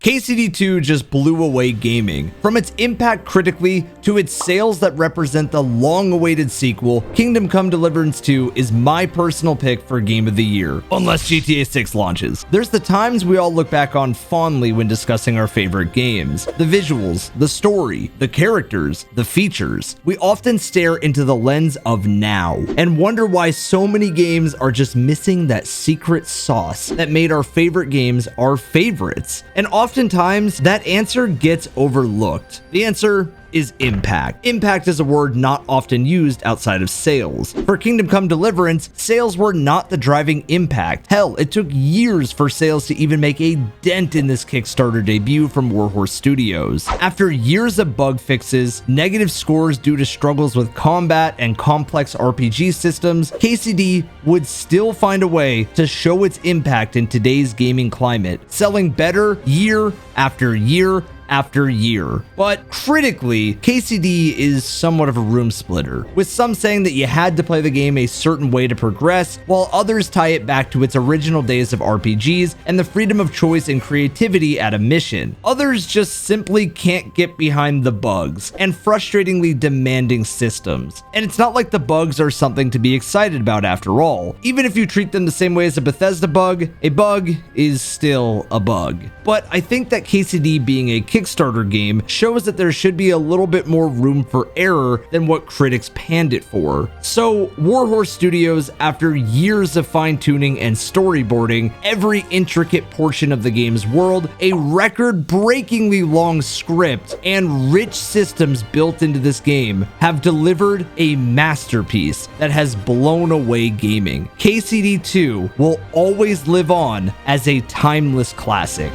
KCD2 just blew away gaming. From its impact critically to its sales that represent the long-awaited sequel, Kingdom Come Deliverance 2 is my personal pick for Game of the Year, unless GTA 6 launches. There's the times we all look back on fondly when discussing our favorite games. The visuals, the story, the characters, the features. We often stare into the lens of now and wonder why so many games are just missing that secret sauce that made our favorite games our favorites. And oftentimes, that answer gets overlooked. The answer is impact. Impact is a word not often used outside of sales. For Kingdom Come Deliverance, sales were not the driving impact. Hell, it took years for sales to even make a dent in this Kickstarter debut from Warhorse Studios. After years of bug fixes, negative scores due to struggles with combat and complex RPG systems, KCD would still find a way to show its impact in today's gaming climate, selling better year after year after year. But critically, KCD is somewhat of a room splitter, with some saying that you had to play the game a certain way to progress, while others tie it back to its original days of RPGs and the freedom of choice and creativity at a mission. Others just simply can't get behind the bugs and frustratingly demanding systems. And it's not like the bugs are something to be excited about after all. Even if you treat them the same way as a Bethesda bug, a bug is still a bug. But I think that KCD being a Kickstarter game shows that there should be a little bit more room for error than what critics panned it for. So Warhorse Studios, after years of fine-tuning and storyboarding every intricate portion of the game's world, a record-breakingly long script, and rich systems built into this game, have delivered a masterpiece that has blown away gaming. KCD 2 will always live on as a timeless classic.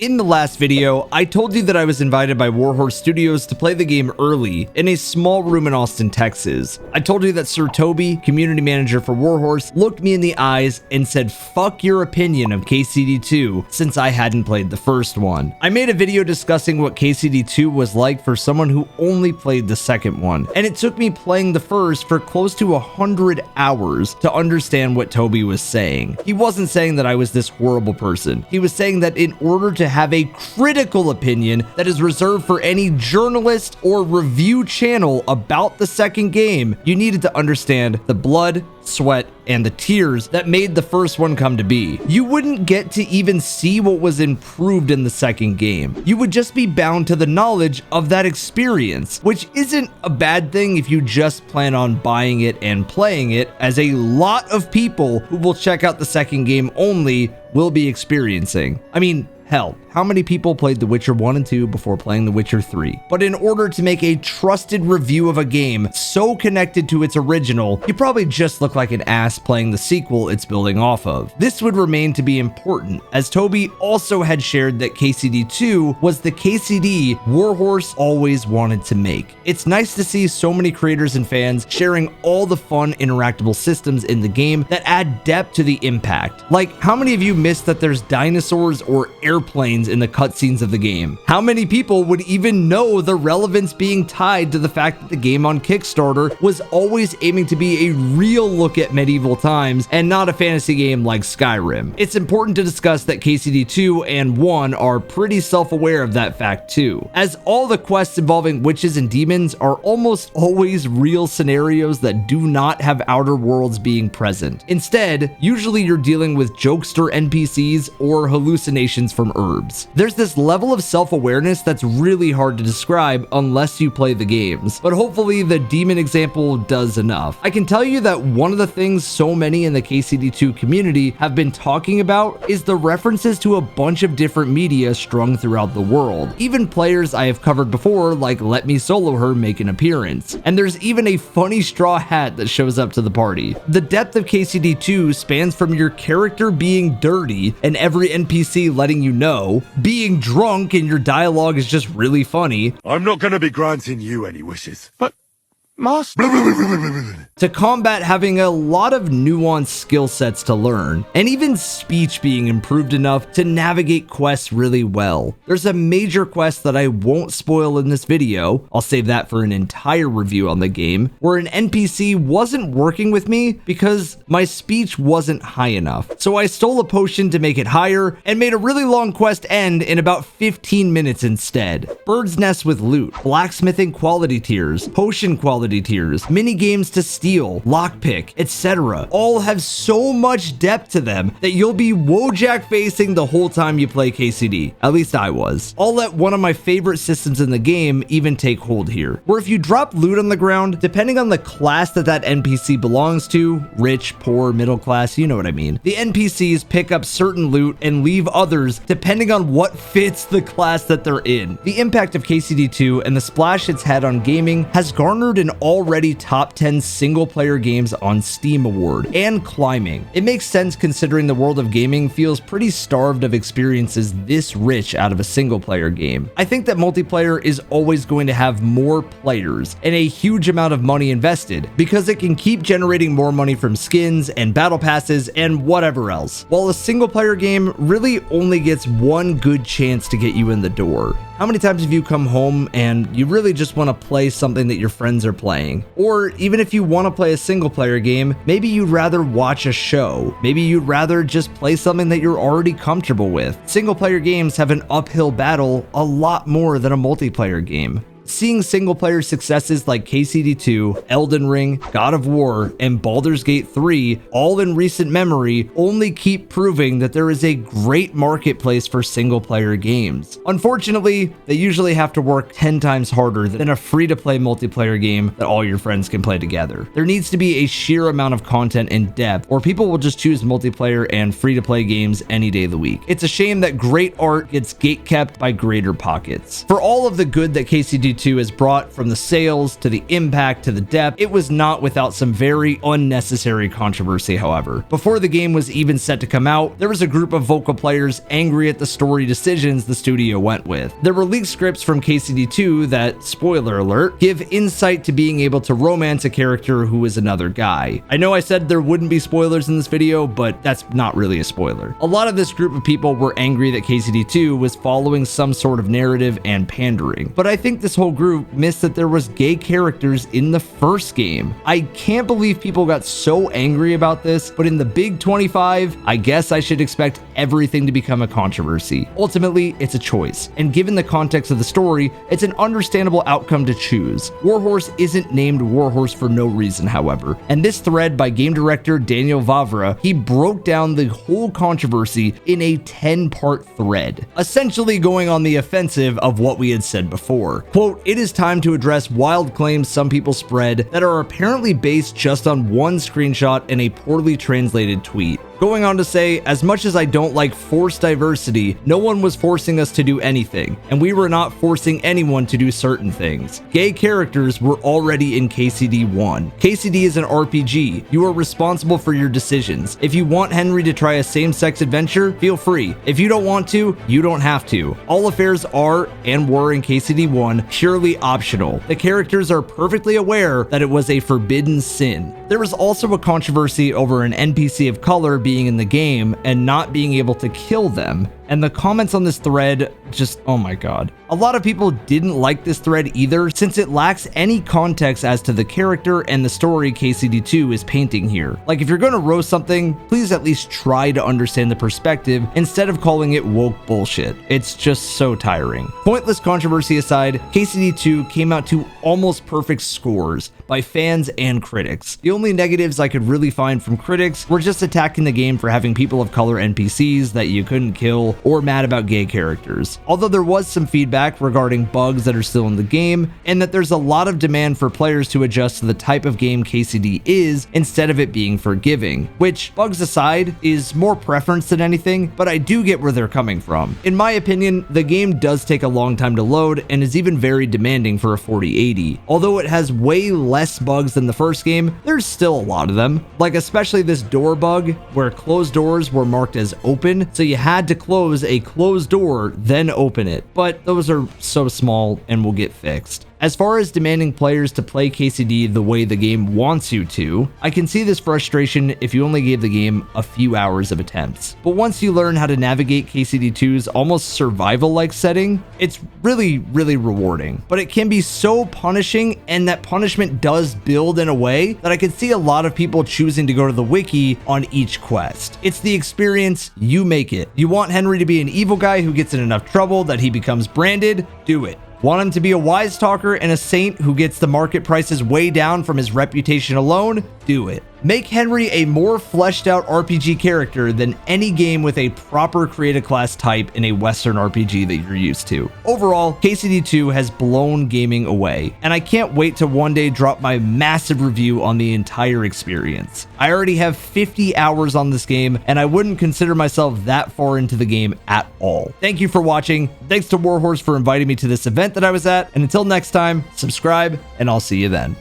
In the last video, I told you that I was invited by Warhorse Studios to play the game early in a small room in Austin, Texas. I told you that Sir Toby, community manager for Warhorse, looked me in the eyes and said, "Fuck your opinion of KCD2," since I hadn't played the first one. I made a video discussing what KCD2 was like for someone who only played the second one, and it took me playing the first for close to 100 hours to understand what Toby was saying. He wasn't saying that I was this horrible person. He was saying that in order to have a critical opinion that is reserved for any journalist or review channel about the second game, you needed to understand the blood, sweat, and the tears that made the first one come to be. You wouldn't get to even see what was improved in the second game. You would just be bound to the knowledge of that experience, which isn't a bad thing if you just plan on buying it and playing it, as a lot of people who will check out the second game only will be experiencing. I mean, hell, how many people played The Witcher 1 and 2 before playing The Witcher 3? But in order to make a trusted review of a game so connected to its original, you probably just look like an ass playing the sequel it's building off of. This would remain to be important, as Toby also had shared that KCD2 was the KCD Warhorse always wanted to make. It's nice to see so many creators and fans sharing all the fun interactable systems in the game that add depth to the impact. Like, how many of you missed that there's dinosaurs or airplanes in the cutscenes of the game? How many people would even know the relevance being tied to the fact that the game on Kickstarter was always aiming to be a real look at medieval times and not a fantasy game like Skyrim? It's important to discuss that KCD2 and 1 are pretty self-aware of that fact too, as all the quests involving witches and demons are almost always real scenarios that do not have outer worlds being present. Instead, usually you're dealing with jokester NPCs or hallucinations from herbs. There's this level of self-awareness that's really hard to describe unless you play the games, but hopefully the demon example does enough. I can tell you that one of the things so many in the KCD2 community have been talking about is the references to a bunch of different media strung throughout the world. Even players I have covered before, like Let Me Solo Her, make an appearance, and there's even a funny straw hat that shows up to the party. The depth of KCD2 spans from your character being dirty and every NPC letting you know, being drunk and your dialogue is just really funny. I'm not gonna be granting you any wishes, but Moss. To combat having a lot of nuanced skill sets to learn, and even speech being improved enough to navigate quests really well. There's a major quest that I won't spoil in this video, I'll save that for an entire review on the game, where an NPC wasn't working with me because my speech wasn't high enough. So I stole a potion to make it higher, and made a really long quest end in about 15 minutes instead. Bird's Nest with loot, blacksmithing quality tiers, potion quality tiers, mini games to steal, lockpick, etc. all have so much depth to them that you'll be Wojak facing the whole time you play KCD. At least I was. I'll let one of my favorite systems in the game even take hold here, where if you drop loot on the ground, depending on the class that NPC belongs to, rich, poor, middle class, you know what I mean, the NPCs pick up certain loot and leave others depending on what fits the class that they're in. The impact of KCD 2 and the splash it's had on gaming has garnered an already top 10 single player games on Steam award, and climbing. It makes sense considering the world of gaming feels pretty starved of experiences this rich out of a single player game. I think that multiplayer is always going to have more players and a huge amount of money invested because it can keep generating more money from skins and battle passes and whatever else, while a single player game really only gets one good chance to get you in the door. How many times have you come home and you really just want to play something that your friends are playing? Or even if you want to play a single player game, maybe you'd rather watch a show. Maybe you'd rather just play something that you're already comfortable with. Single player games have an uphill battle a lot more than a multiplayer game. Seeing single-player successes like KCD 2, Elden Ring, God of War, and Baldur's Gate 3, all in recent memory, only keep proving that there is a great marketplace for single-player games. Unfortunately, they usually have to work 10 times harder than a free-to-play multiplayer game that all your friends can play together. There needs to be a sheer amount of content and depth, or people will just choose multiplayer and free-to-play games any day of the week. It's a shame that great art gets gatekept by greater pockets. For all of the good that KCD 2 has brought, from the sales to the impact to the depth, it was not without some very unnecessary controversy, however. Before the game was even set to come out, there was a group of vocal players angry at the story decisions the studio went with. There were leaked scripts from KCD 2 that, spoiler alert, give insight to being able to romance a character who is another guy. I know I said there wouldn't be spoilers in this video, but that's not really a spoiler. A lot of this group of people were angry that KCD 2 was following some sort of narrative and pandering, but I think this whole group missed that there was gay characters in the first game. I can't believe people got so angry about this, but in the big 25, I guess I should expect everything to become a controversy. Ultimately, it's a choice, and given the context of the story, it's an understandable outcome to choose. Warhorse isn't named Warhorse for no reason, however, and this thread by game director Daniel Vavra, he broke down the whole controversy in a 10-part thread, essentially going on the offensive of what we had said before. Quote, "It is time to address wild claims some people spread that are apparently based just on one screenshot and a poorly translated tweet." Going on to say, "As much as I don't like forced diversity, no one was forcing us to do anything, and we were not forcing anyone to do certain things. Gay characters were already in KCD 1. KCD is an RPG. You are responsible for your decisions. If you want Henry to try a same-sex adventure, feel free. If you don't want to, you don't have to. All affairs are, and were in KCD 1, purely optional. The characters are perfectly aware that it was a forbidden sin." There was also a controversy over an NPC of color being in the game and not being able to kill them. And the comments on this thread just, oh my god. A lot of people didn't like this thread either, since it lacks any context as to the character and the story KCD 2 is painting here. Like, if you're gonna roast something, please at least try to understand the perspective instead of calling it woke bullshit. It's just so tiring. Pointless controversy aside, KCD 2 came out to almost perfect scores by fans and critics. The only negatives I could really find from critics were just attacking the game for having people of color NPCs that you couldn't kill, or mad about gay characters. Although there was some feedback regarding bugs that are still in the game, and that there's a lot of demand for players to adjust to the type of game KCD is instead of it being forgiving, which, bugs aside, is more preference than anything, but I do get where they're coming from. In my opinion, the game does take a long time to load and is even very demanding for a 4080. Although it has way less bugs than the first game, there's still a lot of them. Like especially this door bug, where closed doors were marked as open, so you had to close a closed door, then open it. But those are so small and will get fixed. As far as demanding players to play KCD the way the game wants you to, I can see this frustration if you only gave the game a few hours of attempts. But once you learn how to navigate KCD2's almost survival-like setting, it's really rewarding. But it can be so punishing, and that punishment does build in a way that I could see a lot of people choosing to go to the wiki on each quest. It's the experience, you make it. You want Henry to be an evil guy who gets in enough trouble that he becomes branded? Do it. Want him to be a wise talker and a saint who gets the market prices way down from his reputation alone? Do it. Make Henry a more fleshed out RPG character than any game with a proper create a class type in a Western RPG that you're used to. Overall, KCD2 has blown gaming away, and I can't wait to one day drop my massive review on the entire experience. I already have 50 hours on this game, and I wouldn't consider myself that far into the game at all. Thank you for watching. Thanks to Warhorse for inviting me to this event that I was at, and until next time, subscribe, and I'll see you then.